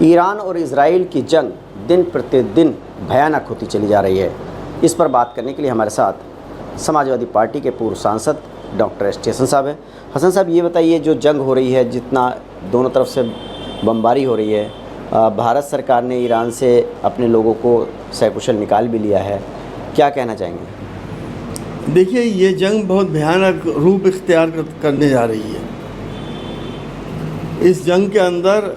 Iran और Israel की जंग दिन प्रतिदिन भयानक होती चली जा रही है। इस पर बात करने के लिए हमारे साथ समाजवादी पार्टी के पूर्व सांसद डॉक्टर एस टी हसन साहब हैं। हसन साहब, ये बताइए, जो जंग हो रही है, जितना दोनों तरफ से बमबारी हो रही है, भारत सरकार ने ईरान से अपने लोगों को सकुशल निकाल भी लिया है, क्या कहना चाहेंगे? देखिए, ये जंग बहुत भयानक रूप इख्तियार करने जा रही है। इस जंग के अंदर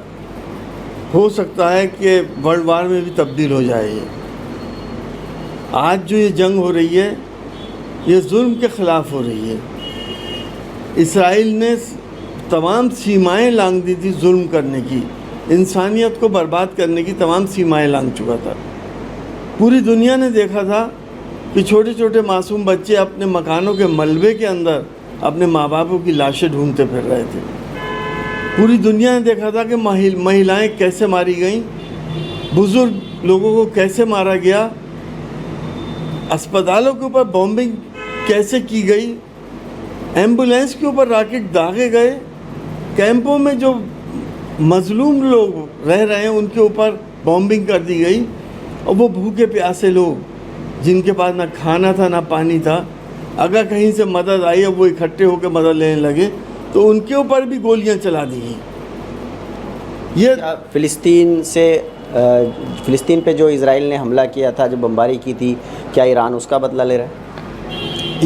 हो सकता है कि वर्ल्ड वार में भी तब्दील हो जाए। ये आज जो ये जंग हो रही है, ये जुल्म के ख़िलाफ़ हो रही है। इसराइल ने तमाम सीमाएं लांघ दी थी जुल्म करने की, इंसानियत को बर्बाद करने की तमाम सीमाएं लांघ चुका था। पूरी दुनिया ने देखा था कि छोटे छोटे मासूम बच्चे अपने मकानों के मलबे के अंदर अपने माँ बापों की लाशें ढूंढते फिर रहे थे। पूरी दुनिया ने देखा था कि महिलाएं कैसे मारी गईं, बुज़ुर्ग लोगों को कैसे मारा गया, अस्पतालों के ऊपर बॉम्बिंग कैसे की गई, एम्बुलेंस के ऊपर रॉकेट दागे गए, कैंपों में जो मजलूम लोग रह रहे हैं उनके ऊपर बॉम्बिंग कर दी गई। और वो भूखे प्यासे लोग जिनके पास ना खाना था ना पानी था, अगर कहीं से मदद आई और वो इकट्ठे होकर मदद लेने लगे तो उनके ऊपर भी गोलियां चला दी गई। ये फ़िलिस्तीन पे जो इजराइल ने हमला किया था, जो बमबारी की थी, क्या ईरान उसका बदला ले रहा है?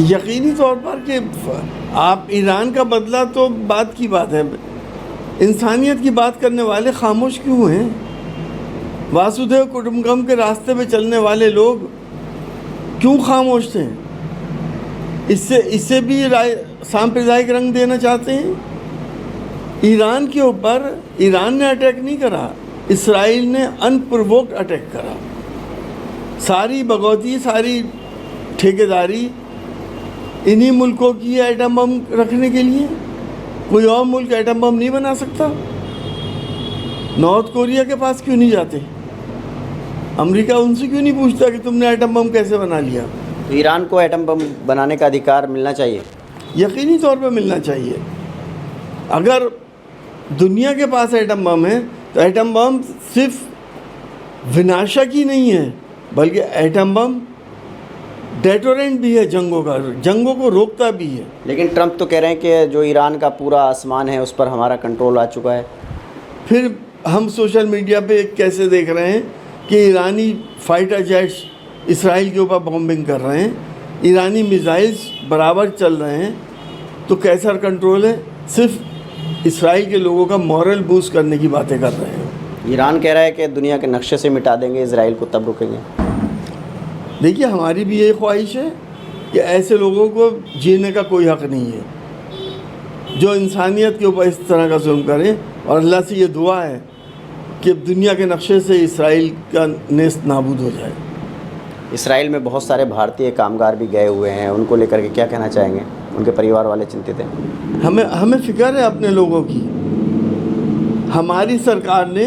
यकीनी तौर पर कि आप ईरान का बदला तो बात की बात है, इंसानियत की बात करने वाले खामोश क्यों हैं? वासुदेव कुटुंबकम के रास्ते पे चलने वाले लोग क्यों खामोश थे? इससे भी सांप्रदायिक रंग देना चाहते हैं। ईरान के ऊपर ईरान ने अटैक नहीं करा, इसराइल ने अनप्रोवोक्ड अटैक करा। सारी बगौती, सारी ठेकेदारी इन्हीं मुल्कों की एटम बम रखने के लिए। कोई और मुल्क एटम बम नहीं बना सकता। नॉर्थ कोरिया के पास क्यों नहीं जाते? अमेरिका उनसे क्यों नहीं पूछता कि तुमने एटम बम कैसे बना लिया? तो ईरान को एटम बम बनाने का अधिकार मिलना चाहिए। यकीनी तौर पर मिलना चाहिए। अगर दुनिया के पास एटम बम है तो एटम बम सिर्फ विनाशक ही नहीं है, बल्कि एटम बम डेटोरेंट भी है, जंगों को रोकता भी है। लेकिन ट्रंप तो कह रहे हैं कि जो ईरान का पूरा आसमान है उस पर हमारा कंट्रोल आ चुका है। फिर हम सोशल मीडिया पे कैसे देख रहे हैं कि ईरानी फाइटर जेट्स इसराइल के ऊपर बॉम्बिंग कर रहे हैं, ईरानी मिसाइल्स बराबर चल रहे हैं, तो कैसा कंट्रोल है? सिर्फ इसराइल के लोगों का मॉरल बूस्ट करने की बातें कर रहे हैं। ईरान कह रहा है कि दुनिया के नक्शे से मिटा देंगे इसराइल को, तब रुकेंगे। देखिए, हमारी भी यही ख्वाहिश है कि ऐसे लोगों को जीने का कोई हक़ नहीं है जो इंसानियत के ऊपर इस तरह का जुल्म करें। और अल्लाह से ये दुआ है कि दुनिया के नक्शे से इसराइल का नेस्त नाबूद हो जाए। इसराइल में बहुत सारे भारतीय कामगार भी गए हुए हैं, उनको लेकर के क्या कहना चाहेंगे? उनके परिवार वाले चिंतित हैं। हमें फ़िक्र है अपने लोगों की। हमारी सरकार ने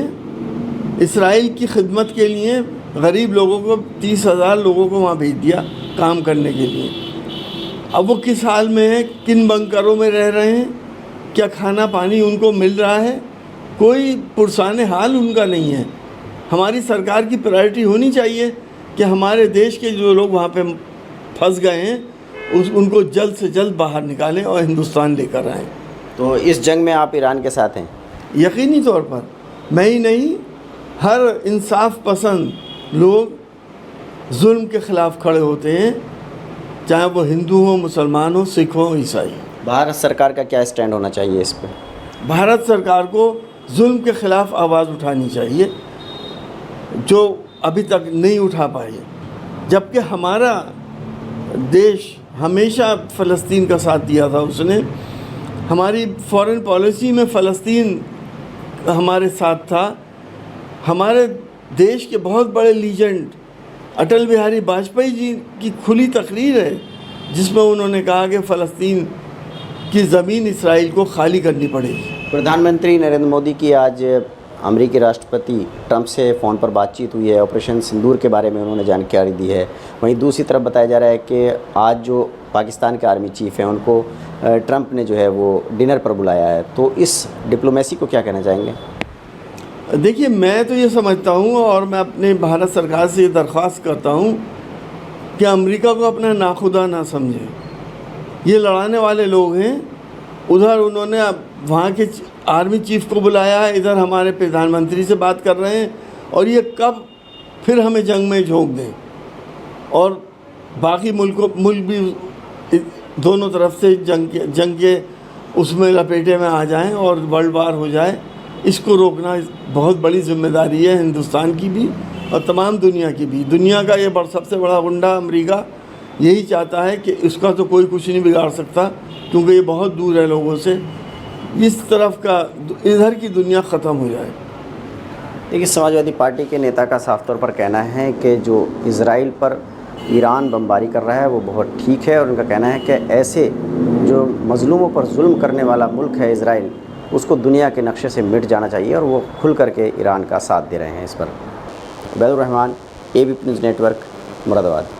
इसराइल की खिदमत के लिए गरीब लोगों को 30,000 लोगों को वहाँ भेज दिया काम करने के लिए। अब वो किस हाल में है, किन बंकरों में रह रहे हैं, क्या खाना पानी उनको मिल रहा है? कोई पुरसाने हाल उनका नहीं है। हमारी सरकार की प्रायोरिटी होनी चाहिए कि हमारे देश के जो लोग वहाँ पे फंस गए हैं उनको जल्द से जल्द बाहर निकालें और हिंदुस्तान लेकर आएँ। तो इस जंग में आप ईरान के साथ हैं? यकीनी तौर पर। मैं ही नहीं, हर इंसाफ पसंद लोग जुल्म के ख़िलाफ़ खड़े होते हैं, चाहे वो हिंदू हो, मुसलमान हो, सिख हो, ईसाई। भारत सरकार का क्या स्टैंड होना चाहिए इस पर? भारत सरकार को जुल्म के ख़िलाफ़ आवाज़ उठानी चाहिए, जो अभी तक नहीं उठा पाई। जबकि हमारा देश हमेशा फ़लस्तीन का साथ दिया था, उसने हमारी फॉरेन पॉलिसी में फ़लस्तीन हमारे साथ था। हमारे देश के बहुत बड़े लीजेंड अटल बिहारी वाजपेयी जी की खुली तकरीर है जिसमें उन्होंने कहा कि फ़लस्तीन की ज़मीन इसराइल को खाली करनी पड़ेगी। प्रधानमंत्री नरेंद्र मोदी की आज अमेरिकी राष्ट्रपति ट्रंप से फ़ोन पर बातचीत हुई है। ऑपरेशन सिंदूर के बारे में उन्होंने जानकारी दी है। वहीं दूसरी तरफ बताया जा रहा है कि आज जो पाकिस्तान के आर्मी चीफ़ हैं उनको ट्रंप ने जो है वो डिनर पर बुलाया है। तो इस डिप्लोमेसी को क्या कहना चाहेंगे? देखिए, मैं तो ये समझता हूँ और मैं अपने भारत सरकार से ये दरख्वास्त करता हूँ कि अमेरिका को अपना नाखुदा ना समझे। ये लड़ाने वाले लोग हैं। उधर उन्होंने अब वहाँ के आर्मी चीफ को बुलाया है, इधर हमारे प्रधानमंत्री से बात कर रहे हैं, और ये कब फिर हमें जंग में झोंक दें और बाकी मुल्क भी दोनों तरफ से जंग के उसमें लपेटे में आ जाएं और वर्ल्ड वार हो जाए। इसको रोकना बहुत बड़ी जिम्मेदारी है हिंदुस्तान की भी और तमाम दुनिया की भी। दुनिया का ये सबसे बड़ा गुंडा अमेरिका यही चाहता है कि इसका तो कोई कुछ नहीं बिगाड़ सकता, क्योंकि ये बहुत दूर है लोगों से। इस तरफ का इधर की दुनिया ख़त्म हो जाए। देखिए, समाजवादी पार्टी के नेता का साफ तौर पर कहना है कि जो इजराइल पर ईरान बमबारी कर रहा है वो बहुत ठीक है, और उनका कहना है कि ऐसे जो मज़लूमों पर जुल्म करने वाला मुल्क है इजराइल, उसको दुनिया के नक्शे से मिट जाना चाहिए, और वो खुल करके ईरान का साथ दे रहे हैं इस पर। Ubaidur Rahman, ABP news network, Moradabad.